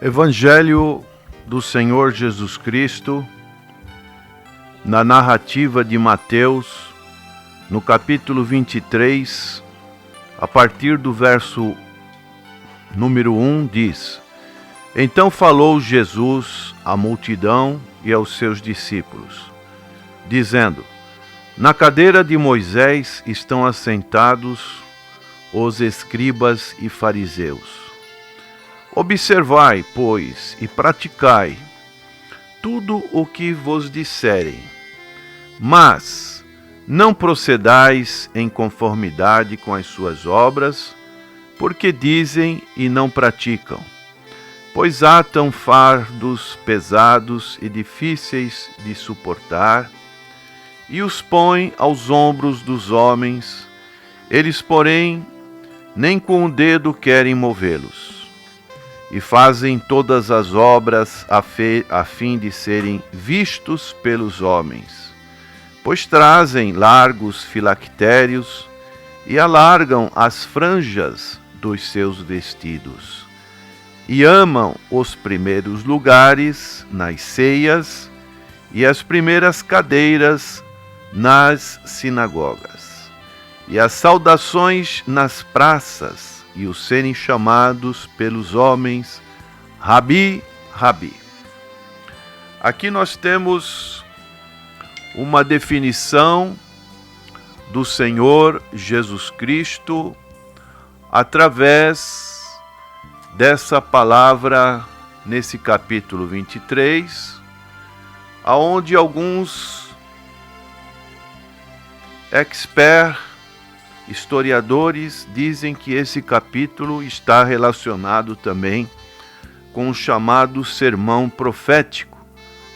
Evangelho do Senhor Jesus Cristo, na narrativa de Mateus, no capítulo 23, a partir do verso número 1, diz: Então falou Jesus à multidão e aos seus discípulos, dizendo: Na cadeira de Moisés estão assentados os escribas e fariseus. Observai, pois, e praticai tudo o que vos disserem, mas não procedais em conformidade com as suas obras, porque dizem e não praticam, pois atam fardos pesados e difíceis de suportar, e os põem aos ombros dos homens, eles, porém, nem com o dedo querem movê-los. E fazem todas as obras a fim de serem vistos pelos homens, pois trazem largos filactérios e alargam as franjas dos seus vestidos, e amam os primeiros lugares nas ceias e as primeiras cadeiras nas sinagogas, e as saudações nas praças, e os serem chamados pelos homens Rabi, Rabi. Aqui nós temos uma definição do Senhor Jesus Cristo através dessa palavra nesse capítulo 23, aonde alguns historiadores dizem que esse capítulo está relacionado também com o chamado sermão profético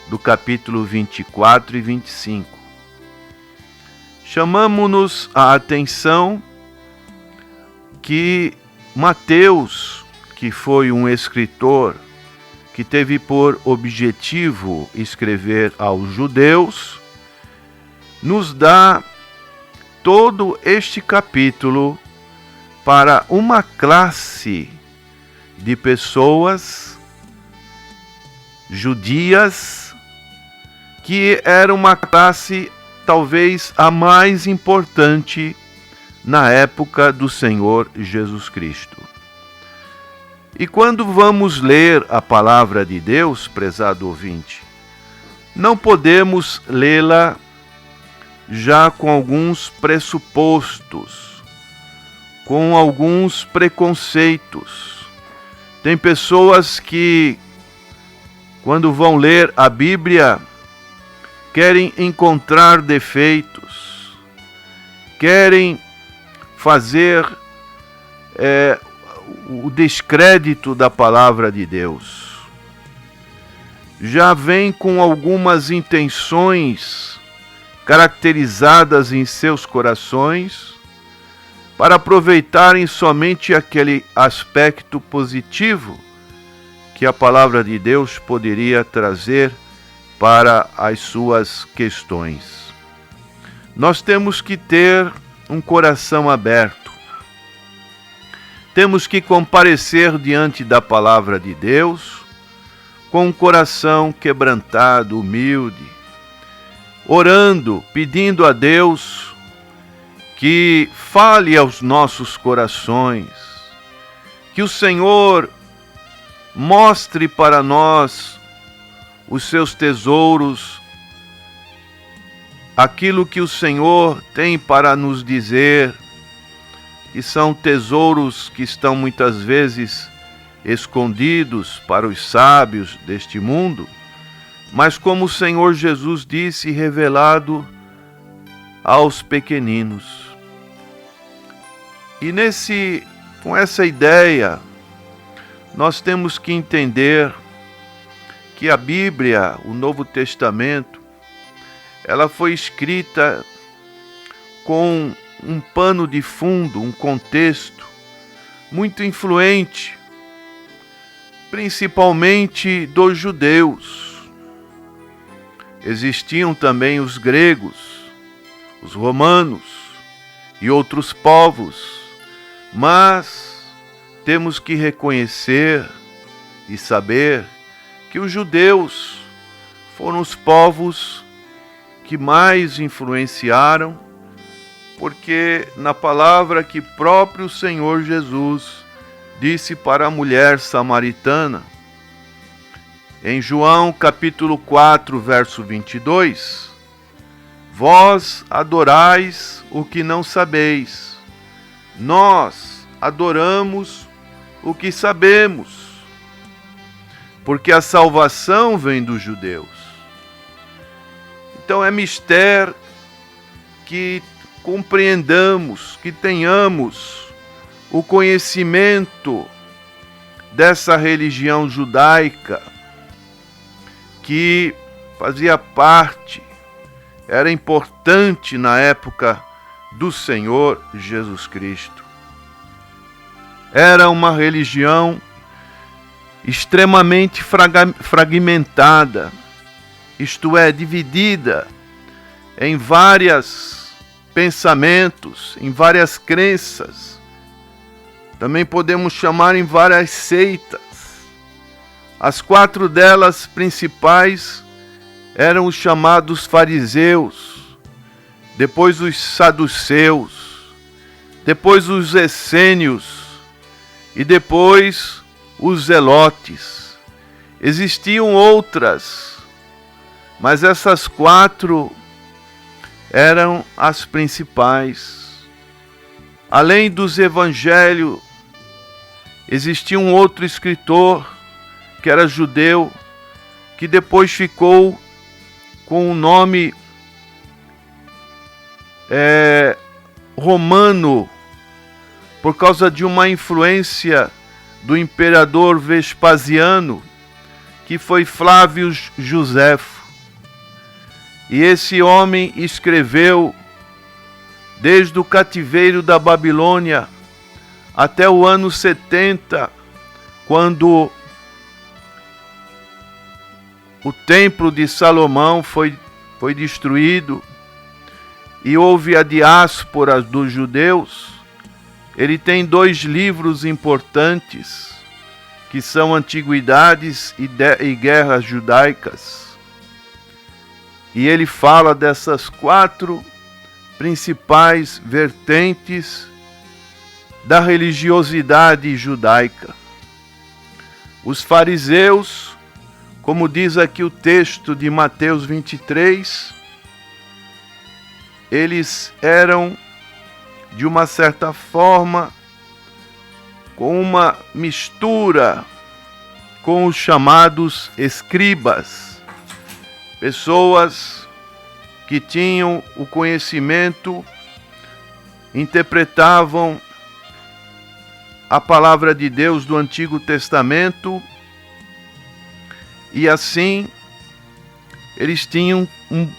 do capítulo 24 e 25. Chamamos-nos a atenção que Mateus, que foi um escritor que teve por objetivo escrever aos judeus, nos dá todo este capítulo para uma classe de pessoas judias que era uma classe talvez a mais importante na época do Senhor Jesus Cristo. E quando vamos ler a palavra de Deus, prezado ouvinte, não podemos lê-la já com alguns pressupostos, com alguns preconceitos. Tem pessoas que, quando vão ler a Bíblia, querem encontrar defeitos, querem fazer o descrédito da palavra de Deus. Já vem com algumas intenções caracterizadas em seus corações, para aproveitarem somente aquele aspecto positivo que a palavra de Deus poderia trazer para as suas questões. Nós temos que ter um coração aberto. Temos que comparecer diante da palavra de Deus com um coração quebrantado, humilde, orando, pedindo a Deus que fale aos nossos corações, que o Senhor mostre para nós os seus tesouros, aquilo que o Senhor tem para nos dizer, que são tesouros que estão muitas vezes escondidos para os sábios deste mundo, mas como o Senhor Jesus disse, revelado aos pequeninos. E com essa ideia, nós temos que entender que a Bíblia, o Novo Testamento, ela foi escrita com um pano de fundo, um contexto muito influente, principalmente dos judeus. Existiam também os gregos, os romanos e outros povos, mas temos que reconhecer e saber que os judeus foram os povos que mais influenciaram, porque na palavra que próprio Senhor Jesus disse para a mulher samaritana, em João capítulo 4, verso 22, vós adorais o que não sabeis, nós adoramos o que sabemos, porque a salvação vem dos judeus. Então é mistério que compreendamos, que tenhamos o conhecimento dessa religião judaica que fazia parte, era importante na época do Senhor Jesus Cristo. Era uma religião extremamente fragmentada, isto é, dividida em vários pensamentos, em várias crenças. Também podemos chamar em várias seitas. As 4 delas principais eram os chamados fariseus, depois os saduceus, depois os essênios e depois os zelotes. Existiam outras, mas essas 4 eram as principais. Além dos evangelhos, existia um outro escritor que era judeu, que depois ficou com o nome romano, por causa de uma influência do imperador Vespasiano, que foi Flávio Josefo. E esse homem escreveu desde o cativeiro da Babilônia até o ano 70, quando o templo de Salomão foi destruído e houve a diáspora dos judeus. Ele tem 2 livros importantes, que são Antiguidades e Guerras Judaicas. E ele fala dessas 4 principais vertentes da religiosidade judaica. Os fariseus, como diz aqui o texto de Mateus 23, eles eram, de uma certa forma, com uma mistura com os chamados escribas, pessoas que tinham o conhecimento, interpretavam a palavra de Deus do Antigo Testamento, e assim eles tinham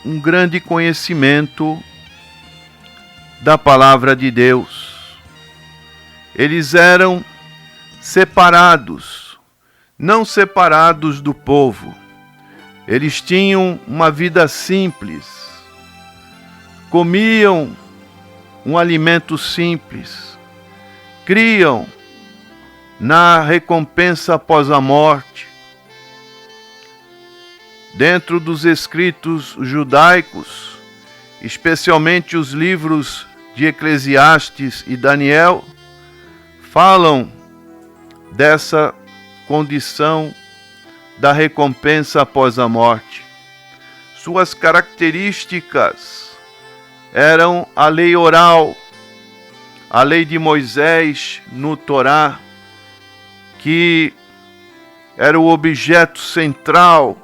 um grande conhecimento da palavra de Deus. Eles eram separados, não separados do povo. Eles tinham uma vida simples, comiam um alimento simples, criam na recompensa após a morte. Dentro dos escritos judaicos, especialmente os livros de Eclesiastes e Daniel, falam dessa condição da recompensa após a morte. Suas características eram a lei oral, a lei de Moisés no Torá, que era o objeto central,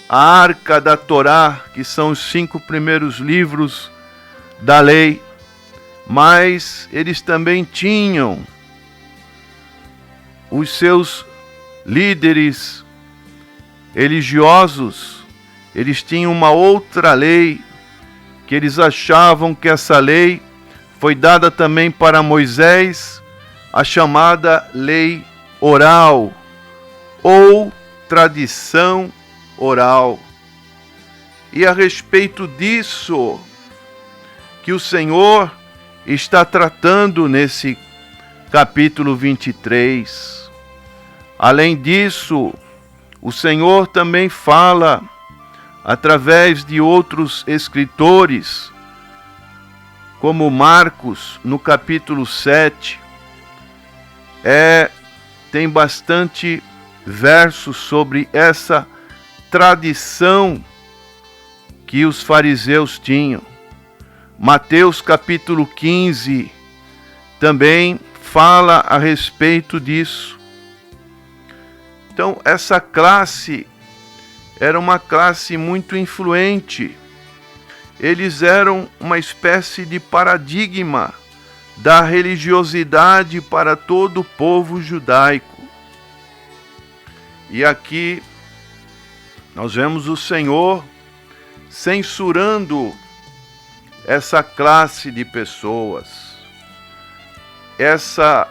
a arca da Torá, que são os 5 primeiros livros da lei, mas eles também tinham os seus líderes religiosos. Eles tinham uma outra lei, que eles achavam que essa lei foi dada também para Moisés, a chamada lei oral, ou tradição oral. E a respeito disso que o Senhor está tratando nesse capítulo 23, Além disso, o Senhor também fala através de outros escritores, como Marcos, no capítulo 7, tem bastante versos sobre essa tradição que os fariseus tinham. Mateus capítulo 15 também fala a respeito disso. Então, essa classe era uma classe muito influente. Eles eram uma espécie de paradigma da religiosidade para todo o povo judaico. E aqui nós vemos o Senhor censurando essa classe de pessoas, essa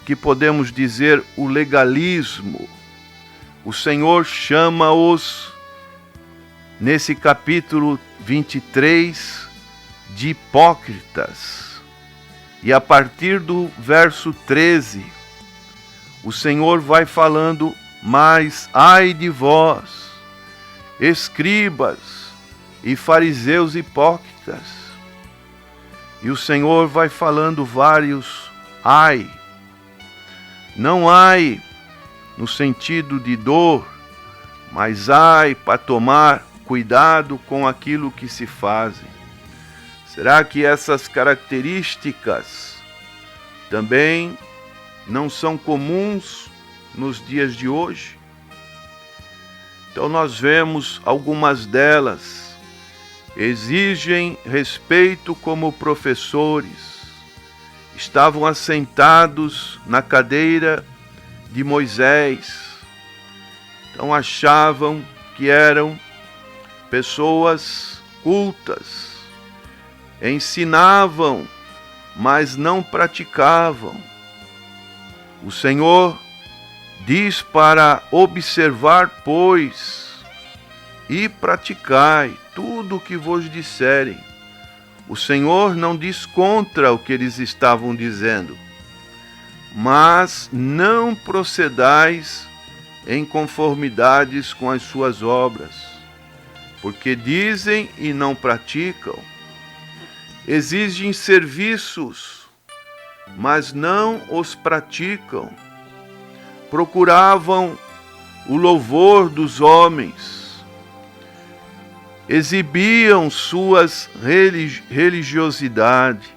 que podemos dizer o legalismo. O Senhor chama-os, nesse capítulo 23, de hipócritas. E a partir do verso 13, o Senhor vai falando: mas ai de vós, escribas e fariseus hipócritas. E o Senhor vai falando vários ai. Não ai no sentido de dor, mas ai para tomar cuidado com aquilo que se fazem. Será que essas características também não são comuns nos dias de hoje? Então nós vemos algumas delas exigem respeito como professores, estavam assentados na cadeira de Moisés, então achavam que eram pessoas cultas, ensinavam, mas não praticavam. O Senhor diz para observar, pois, e praticai tudo o que vos disserem. O Senhor não diz contra o que eles estavam dizendo, mas não procedais em conformidades com as suas obras, porque dizem e não praticam. Exigem serviços, mas não os praticam. Procuravam o louvor dos homens, exibiam suas religiosidade,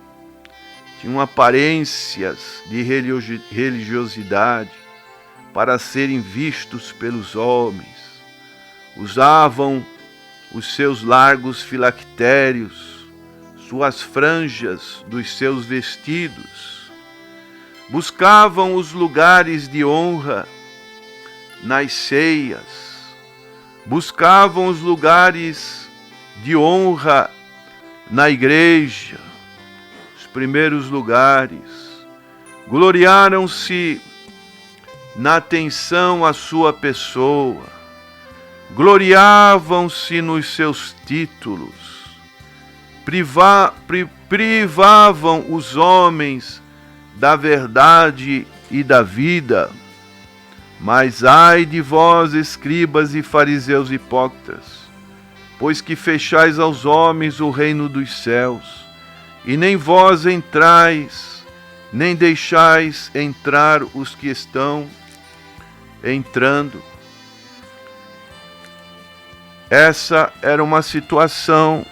tinham aparências de religiosidade para serem vistos pelos homens, usavam os seus largos filactérios, suas franjas dos seus vestidos, buscavam os lugares de honra nas ceias, buscavam os lugares de honra na igreja, os primeiros lugares, gloriaram-se na atenção à sua pessoa, gloriavam-se nos seus títulos, privavam os homens da verdade e da vida. Mas ai de vós, escribas e fariseus hipócritas, pois que fechais aos homens o reino dos céus, e nem vós entrais, nem deixais entrar os que estão entrando. Essa era uma situação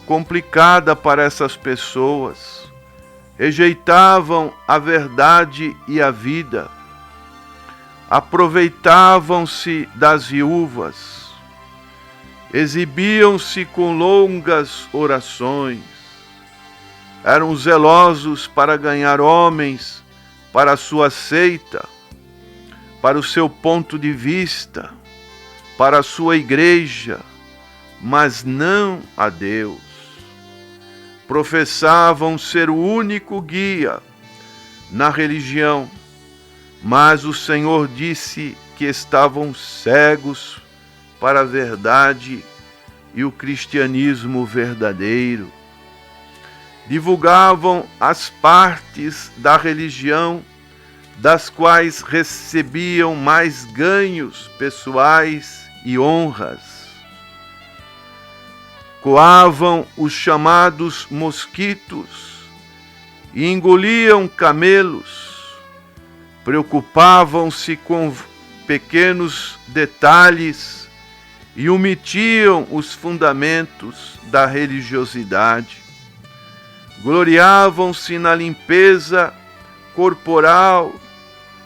complicada para essas pessoas. Rejeitavam a verdade e a vida, aproveitavam-se das viúvas, exibiam-se com longas orações, eram zelosos para ganhar homens para a sua seita, para o seu ponto de vista, para a sua igreja, mas não a Deus. Professavam ser o único guia na religião, mas o Senhor disse que estavam cegos para a verdade e o cristianismo verdadeiro. Divulgavam as partes da religião das quais recebiam mais ganhos pessoais e honras. Coavam os chamados mosquitos e engoliam camelos, preocupavam-se com pequenos detalhes e omitiam os fundamentos da religiosidade. Gloriavam-se na limpeza corporal,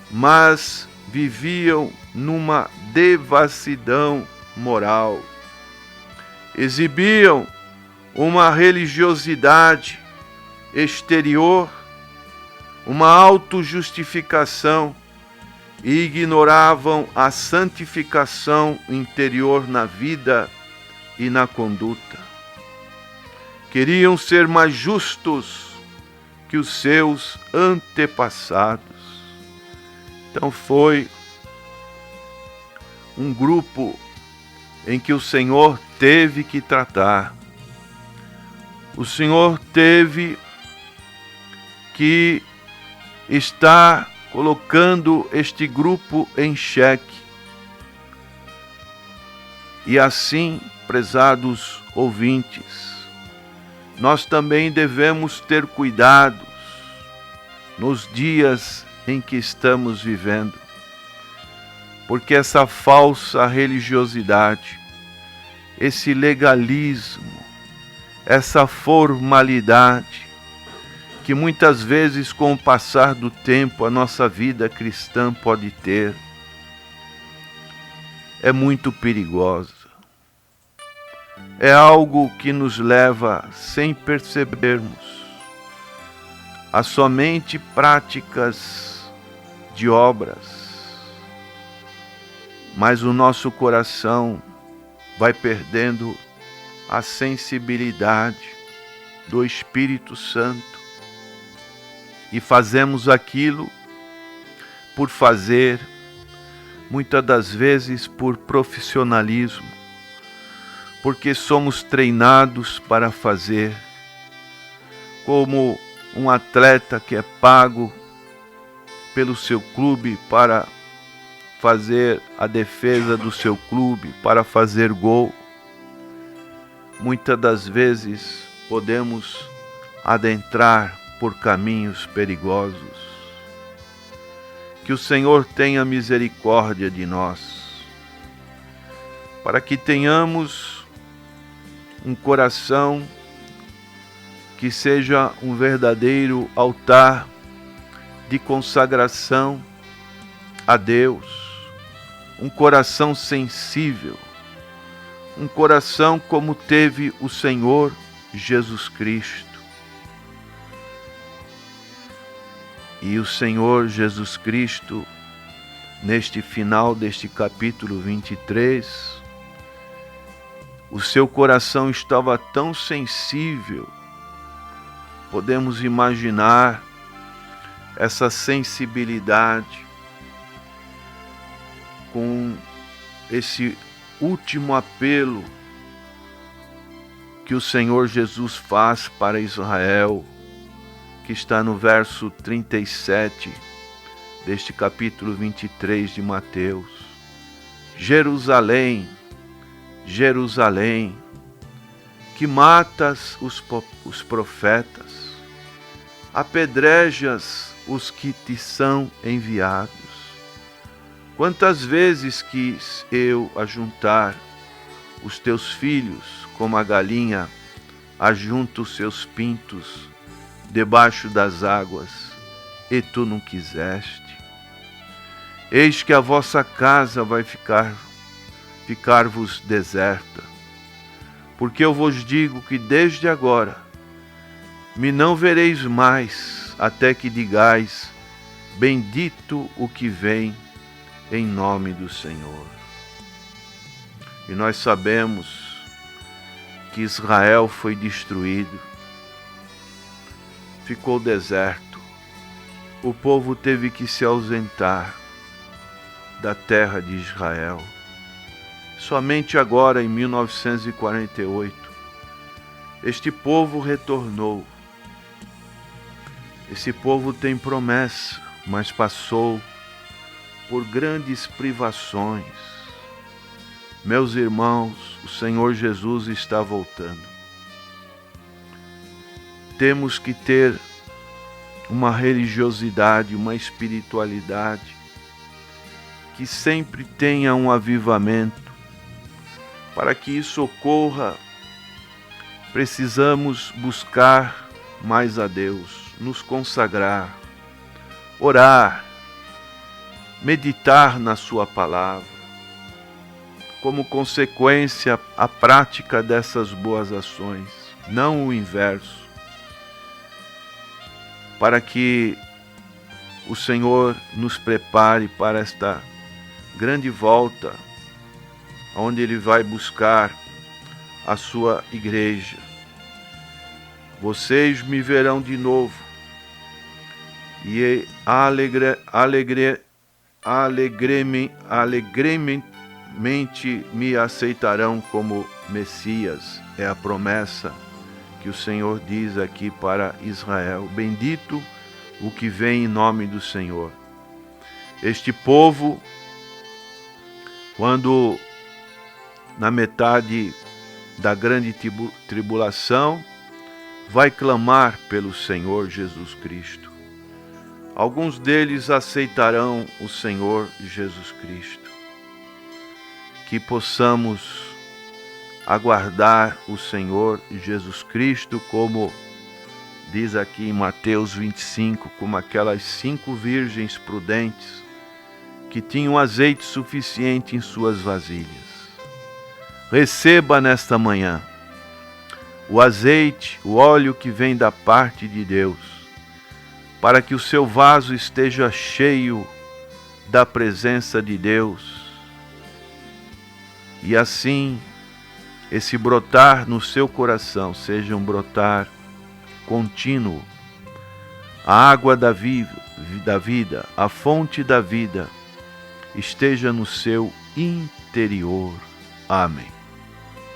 mas viviam numa devassidão moral. Exibiam uma religiosidade exterior, uma autojustificação, e ignoravam a santificação interior na vida e na conduta. Queriam ser mais justos que os seus antepassados. Então foi um grupo em que o Senhor teve que tratar. O Senhor teve que estar colocando este grupo em xeque. E assim, prezados ouvintes, nós também devemos ter cuidados nos dias em que estamos vivendo, porque essa falsa religiosidade, esse legalismo, essa formalidade, que muitas vezes, com o passar do tempo, a nossa vida cristã pode ter, é muito perigosa. É algo que nos leva, sem percebermos, a somente práticas de obras, mas o nosso coração vai perdendo a sensibilidade do Espírito Santo e fazemos aquilo por fazer, muitas das vezes por profissionalismo, porque somos treinados para fazer, como um atleta que é pago pelo seu clube para fazer a defesa do seu clube, para fazer gol. Muitas das vezes podemos adentrar por caminhos perigosos. Que o Senhor tenha misericórdia de nós, para que tenhamos um coração que seja um verdadeiro altar de consagração a Deus, um coração sensível, um coração como teve o Senhor Jesus Cristo. E o Senhor Jesus Cristo, neste final deste capítulo 23, o seu coração estava tão sensível. Podemos imaginar essa sensibilidade com esse último apelo que o Senhor Jesus faz para Israel, que está no verso 37 deste capítulo 23 de Mateus. Jerusalém, Jerusalém, que matas os profetas, apedrejas os que te são enviados. Quantas vezes quis eu ajuntar os teus filhos, como a galinha ajunta os seus pintos debaixo das águas, e tu não quiseste. Eis que a vossa casa vai ficar-vos deserta, porque eu vos digo que desde agora me não vereis mais, até que digais, bendito o que vem em nome do Senhor. E nós sabemos que Israel foi destruído, ficou deserto, o povo teve que se ausentar da terra de Israel. Somente agora, em 1948, este povo retornou. Esse povo tem promessa, mas passou por grandes privações. Meus irmãos, o Senhor Jesus está voltando. Temos que ter uma religiosidade, uma espiritualidade que sempre tenha um avivamento. Para que isso ocorra, precisamos buscar mais a Deus, nos consagrar, orar, meditar na sua palavra. Como consequência, a prática dessas boas ações, não o inverso. Para que o Senhor nos prepare para esta grande volta, onde Ele vai buscar a sua igreja. Vocês me verão de novo e alegremente me aceitarão como Messias. É a promessa que o Senhor diz aqui para Israel. Bendito o que vem em nome do Senhor. Este povo, quando na metade da grande tribulação, vai clamar pelo Senhor Jesus Cristo. Alguns deles aceitarão o Senhor Jesus Cristo. Que possamos aguardar o Senhor Jesus Cristo, como diz aqui em Mateus 25, como aquelas 5 virgens prudentes que tinham azeite suficiente em suas vasilhas. Receba nesta manhã o azeite, o óleo que vem da parte de Deus, para que o seu vaso esteja cheio da presença de Deus. E assim, esse brotar no seu coração seja um brotar contínuo. A água da vida, a fonte da vida, esteja no seu interior. Amém.